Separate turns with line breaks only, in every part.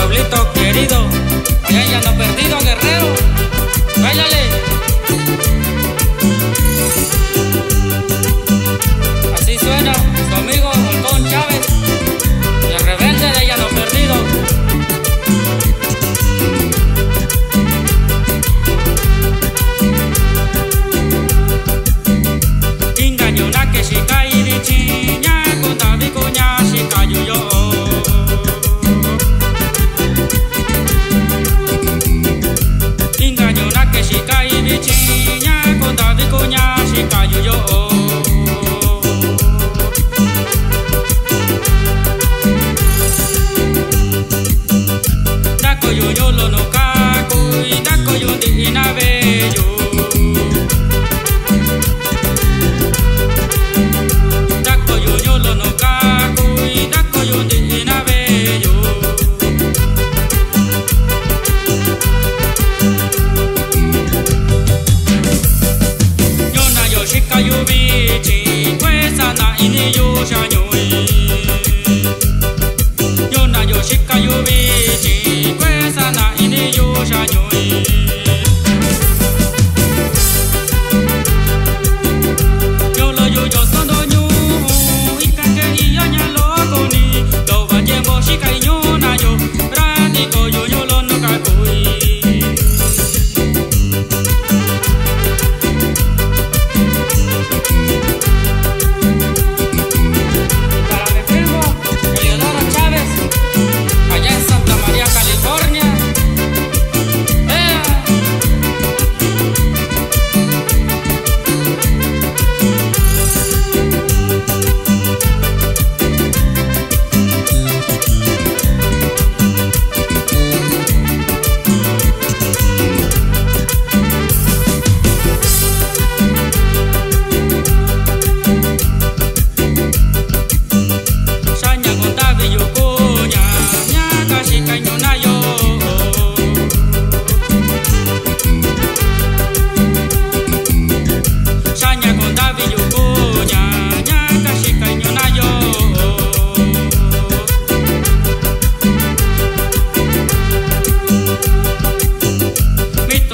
pueblito querido, allá en Llano Perdido, Guerrero. ¡Báilale! Así suena su amigo Halcón Chávez, el rebelde de Llano Perdido. Ingañona que chica y dichiña, conta vicuña, chica yuyo. Ingañona que chica y dichiña, conta vicuña, chica yuyo. Dako yuyo lo no kaku, dako yundi inabeyo. Yubichi, kwesa na ini yusha nyui. Yona yoshika yubichi, kwesa na ini yusha nyui. Yolo yuyo sondo nyu, ikake iya nyalo ni. Doba jembo shika inyona yo, rani ko yuyo lo no kakui.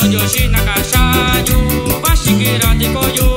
Yoshi Nakasha, you, Bashikira, Diko, you.